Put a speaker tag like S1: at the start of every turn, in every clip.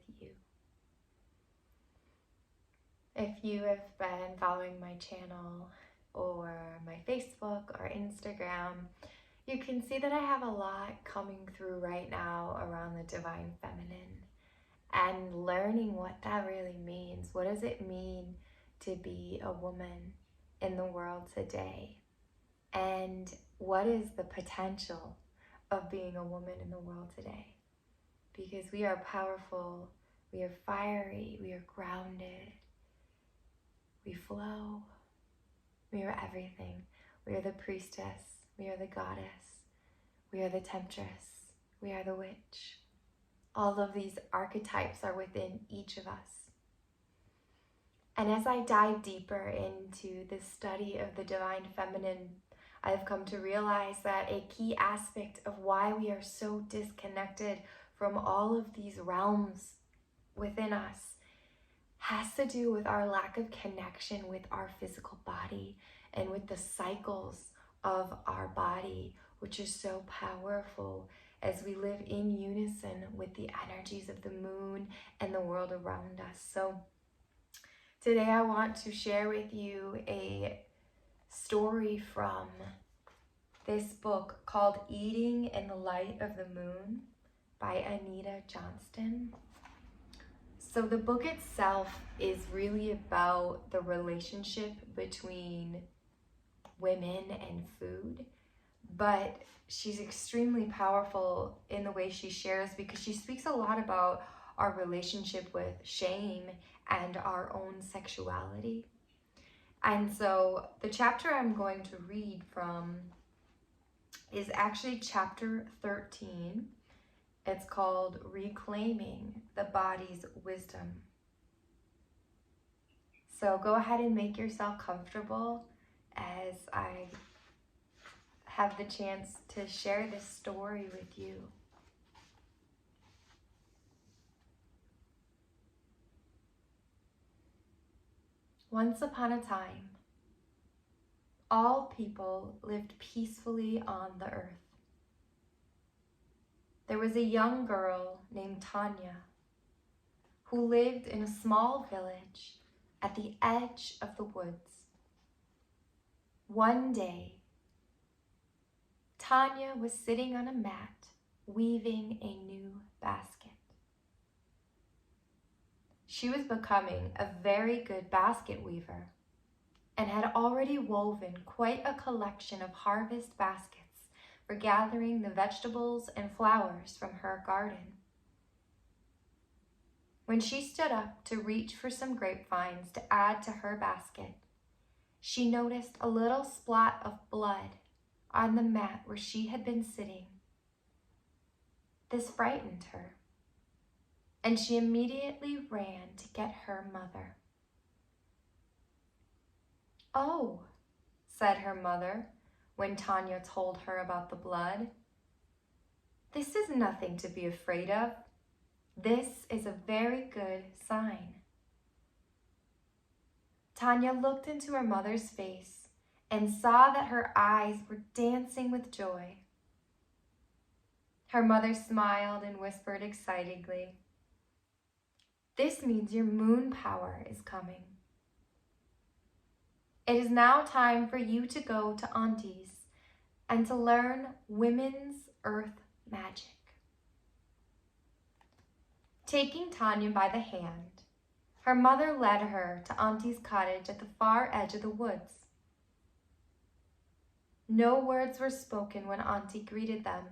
S1: with you. If you have been following my channel or my Facebook or Instagram, you can see that I have a lot coming through right now around the divine feminine and learning what that really means. What does it mean to be a woman in the world today? And what is the potential of being a woman in the world today? Because we are powerful, we are fiery, we are grounded, we flow, we are everything. We are the priestess, we are the goddess, we are the temptress, we are the witch. All of these archetypes are within each of us. And as I dive deeper into the study of the divine feminine, I've come to realize that a key aspect of why we are so disconnected from all of these realms within us has to do with our lack of connection with our physical body and with the cycles of our body, which is so powerful as we live in unison with the energies of the moon and the world around us. So today I want to share with you a story from this book called Eating in the Light of the Moon by Anita Johnston. So the book itself is really about the relationship between women and food, but she's extremely powerful in the way she shares because she speaks a lot about our relationship with shame and our own sexuality. And so the chapter I'm going to read from is actually chapter 13. It's called Reclaiming the Body's Wisdom. So go ahead and make yourself comfortable as I have the chance to share this story with you. Once upon a time, all people lived peacefully on the earth. There was a young girl named Tanya who lived in a small village at the edge of the woods. One day, Tanya was sitting on a mat weaving a new basket. She was becoming a very good basket weaver and had already woven quite a collection of harvest baskets for gathering the vegetables and flowers from her garden. When she stood up to reach for some grapevines to add to her basket, she noticed a little spot of blood on the mat where she had been sitting. This frightened her, and she immediately ran to get her mother. "Oh," said her mother when Tanya told her about the blood, "this is nothing to be afraid of. This is a very good sign." Tanya looked into her mother's face and saw that her eyes were dancing with joy. Her mother smiled and whispered excitedly, "This means your moon power is coming. It is now time for you to go to Auntie's and to learn women's earth magic." Taking Tanya by the hand, her mother led her to Auntie's cottage at the far edge of the woods. No words were spoken when Auntie greeted them.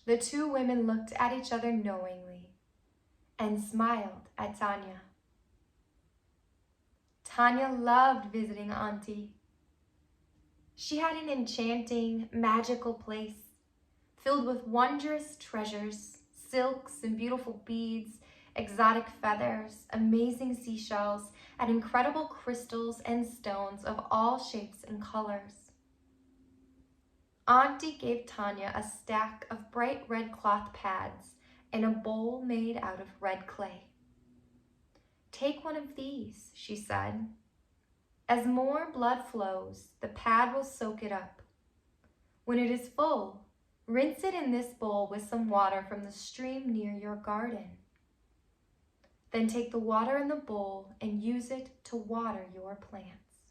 S1: The two women looked at each other knowingly and smiled at Tanya. Tanya loved visiting Auntie. She had an enchanting, magical place filled with wondrous treasures, silks and beautiful beads, exotic feathers, amazing seashells, and incredible crystals and stones of all shapes and colors. Auntie gave Tanya a stack of bright red cloth pads and a bowl made out of red clay. "Take one of these," she said. "As more blood flows, the pad will soak it up. When it is full, Rinse it in this bowl with some water from the stream near your garden. Then take the water in the bowl and use it to water your plants.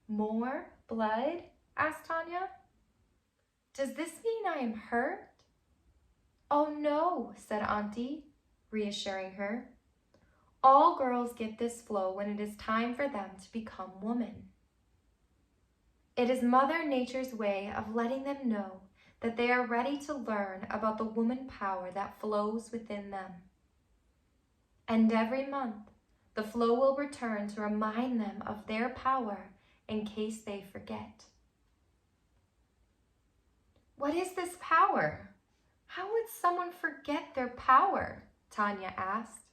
S1: More blood? Asked Tanya. Does this mean I am hurt? Oh no, said Auntie, reassuring her. All girls get this flow when it is time for them to become women. It is Mother Nature's way of letting them know that they are ready to learn about the woman power that flows within them. And every month, the flow will return to remind them of their power in case they forget. What is this power? How would someone forget their power? Tanya asked.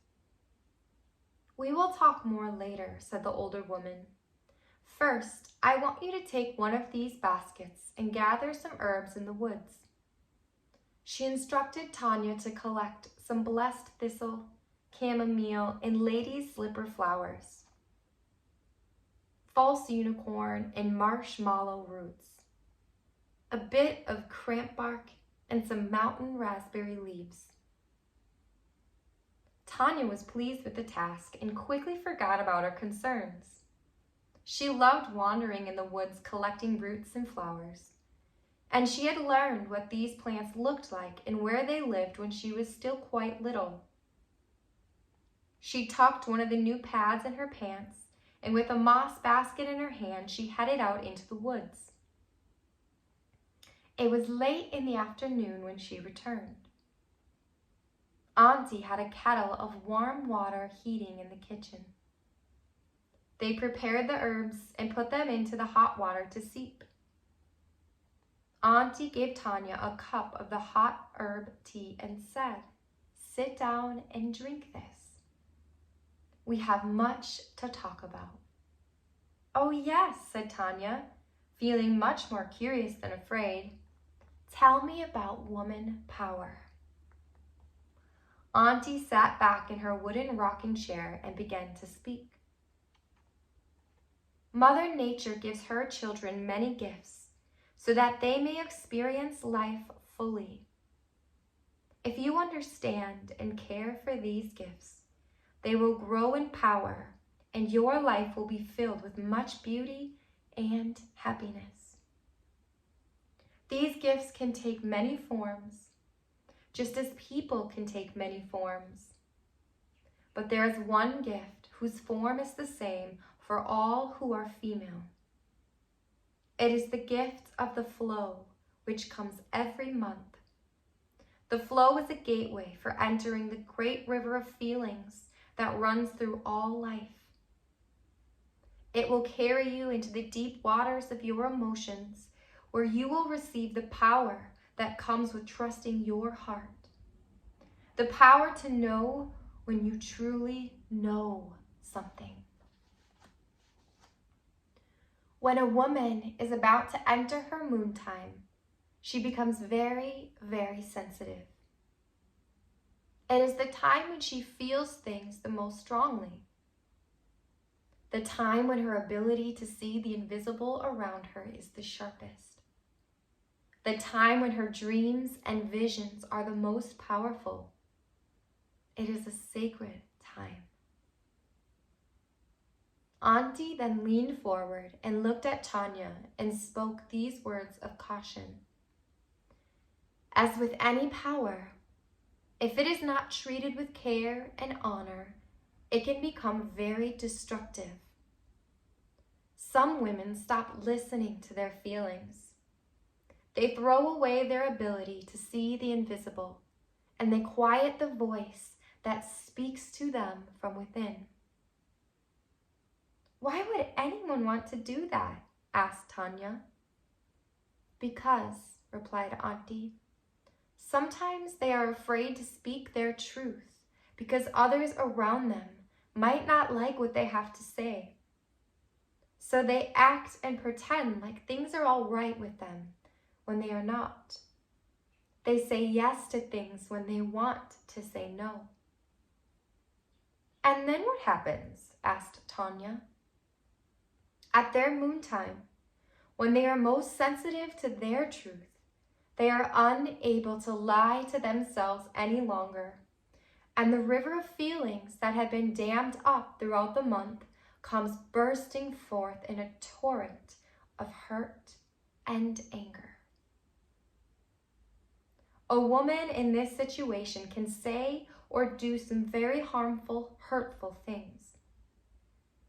S1: We will talk more later, said the older woman. First, I want you to take one of these baskets and gather some herbs in the woods. She instructed Tanya to collect some blessed thistle, chamomile, and lady's slipper flowers, false unicorn, and marshmallow roots, a bit of cramp bark, and some mountain raspberry leaves. Tanya was pleased with the task and quickly forgot about her concerns. She loved wandering in the woods collecting roots and flowers, and she had learned what these plants looked like and where they lived when she was still quite little. She tucked one of the new pads in her pants, and with a moss basket in her hand, she headed out into the woods. It was late in the afternoon when she returned. Auntie had a kettle of warm water heating in the kitchen. They prepared the herbs and put them into the hot water to steep. Auntie gave Tanya a cup of the hot herb tea and said, "Sit down and drink this. We have much to talk about." "Oh yes," said Tanya, feeling much more curious than afraid. "Tell me about woman power." Auntie sat back in her wooden rocking chair and began to speak. Mother Nature gives her children many gifts so that they may experience life fully. If you understand and care for these gifts, they will grow in power and your life will be filled with much beauty and happiness. These gifts can take many forms, just as people can take many forms. But there is one gift whose form is the same for all who are female. It is the gift of the flow, which comes every month. The flow is a gateway for entering the great river of feelings that runs through all life. It will carry you into the deep waters of your emotions, where you will receive the power that comes with trusting your heart. The power to know when you truly know something. When a woman is about to enter her moon time, she becomes very, very sensitive. It is the time when she feels things the most strongly. The time when her ability to see the invisible around her is the sharpest. The time when her dreams and visions are the most powerful. It is a sacred time. Auntie then leaned forward and looked at Tanya and spoke these words of caution. As with any power, if it is not treated with care and honor, it can become very destructive. Some women stop listening to their feelings. They throw away their ability to see the invisible, and they quiet the voice that speaks to them from within. "Why would anyone want to do that?" asked Tanya. "Because," replied Auntie, "sometimes they are afraid to speak their truth because others around them might not like what they have to say. So they act and pretend like things are all right with them when they are not. They say yes to things when they want to say no." "And then what happens?" asked Tanya. "At their moon time, when they are most sensitive to their truth, They are unable to lie to themselves any longer, and the river of feelings that had been dammed up throughout the month comes bursting forth in a torrent of hurt and anger. A woman in this situation can say or do some very harmful, hurtful things.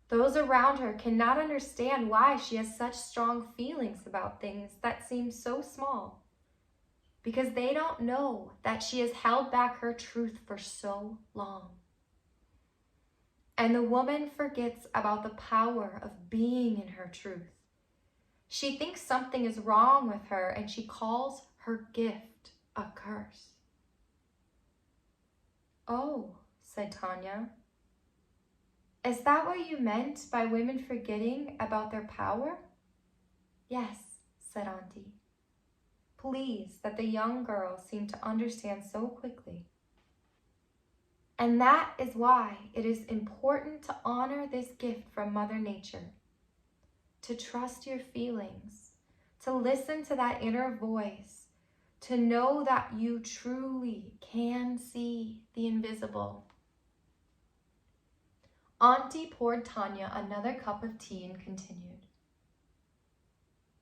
S1: Those around her cannot understand why she has such strong feelings about things that seem so small, because they don't know that she has held back her truth for so long. And the woman forgets about the power of being in her truth. She thinks something is wrong with her, and she calls her gift a curse. "Oh," said Tanya, "is that what you meant by women forgetting about their power?" "Yes," said Auntie, pleased that the young girl seemed to understand so quickly. "And that is why it is important to honor this gift from Mother Nature, to trust your feelings, to listen to that inner voice, to know that you truly can see the invisible." Auntie poured Tanya another cup of tea and continued.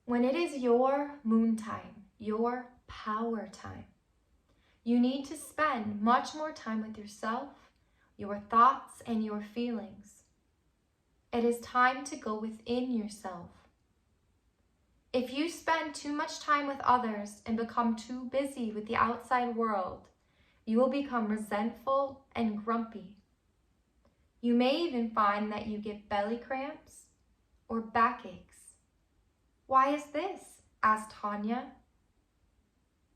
S1: "When it is your moon time, your power time, you need to spend much more time with yourself, your thoughts, and your feelings. It is time to go within yourself. If you spend too much time with others and become too busy with the outside world, you will become resentful and grumpy. You may even find that you get belly cramps or backaches. Why is this?" asked Tanya.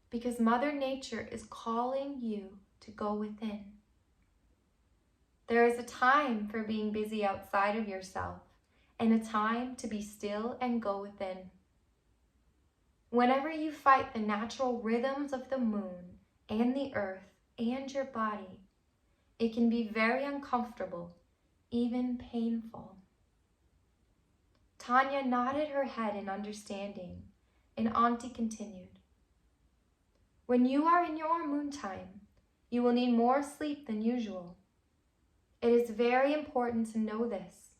S1: "Because Mother Nature is calling you to go within. There is a time for being busy outside of yourself and a time to be still and go within. Whenever you fight the natural rhythms of the moon and the earth and your body, it can be very uncomfortable, even painful." Tanya nodded her head in understanding, and Auntie continued. "When you are in your moon time, you will need more sleep than usual. It is very important to know this.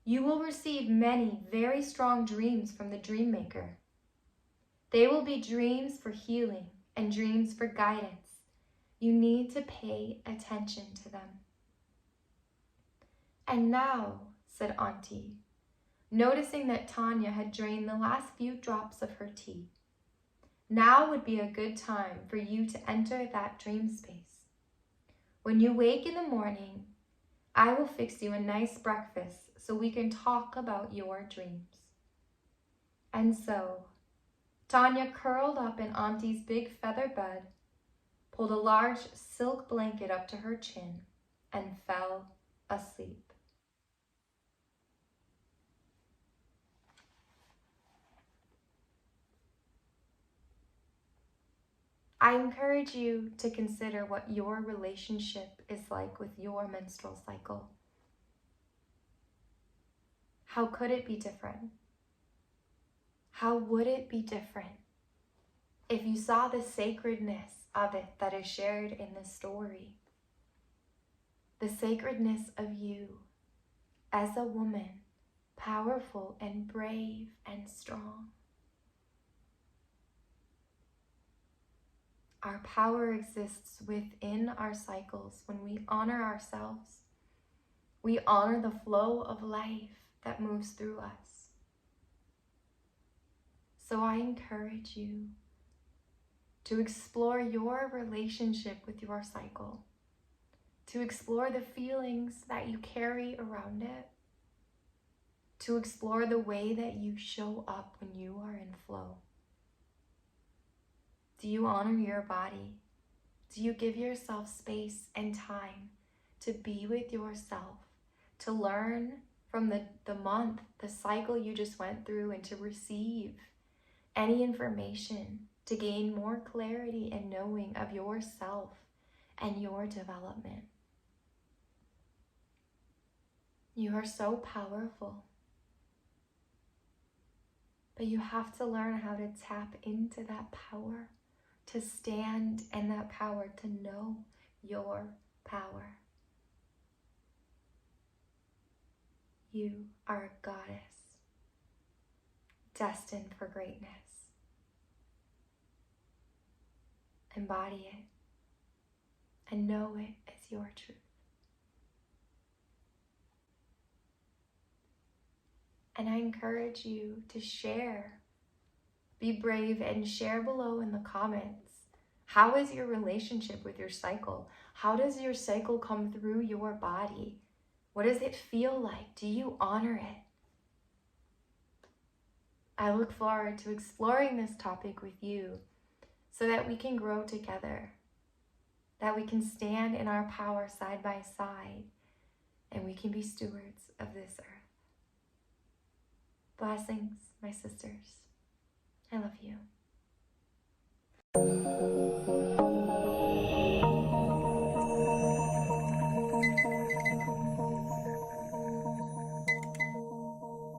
S1: You will receive many very strong dreams from the dream maker. They will be dreams for healing and dreams for guidance. You need to pay attention to them." "And now," said Auntie, noticing that Tanya had drained the last few drops of her tea, "now would be a good time for you to enter that dream space. When you wake in the morning, I will fix you a nice breakfast so we can talk about your dreams." And so, Tanya curled up in Auntie's big feather bed, pulled a large silk blanket up to her chin, and fell asleep. I encourage you to consider what your relationship is like with your menstrual cycle. How could it be different? How would it be different if you saw the sacredness of it that is shared in this story? The sacredness of you as a woman, powerful and brave and strong. Our power exists within our cycles when we honor ourselves. We honor the flow of life that moves through us. So I encourage you to explore your relationship with your cycle, to explore the feelings that you carry around it, to explore the way that you show up when you are in flow. Do you honor your body? Do you give yourself space and time to be with yourself, to learn from the month, the cycle you just went through, and to receive any information to gain more clarity and knowing of yourself and your development? You are so powerful. But you have to learn how to tap into that power, to stand in that power, to know your power. You are a goddess, destined for greatness. Embody it and know it as your truth. And I encourage you to share. Be brave and share below in the comments. How is your relationship with your cycle? How does your cycle come through your body? What does it feel like? Do you honor it? I look forward to exploring this topic with you so that we can grow together, that we can stand in our power side by side, and we can be stewards of this earth. Blessings, my sisters. I love you.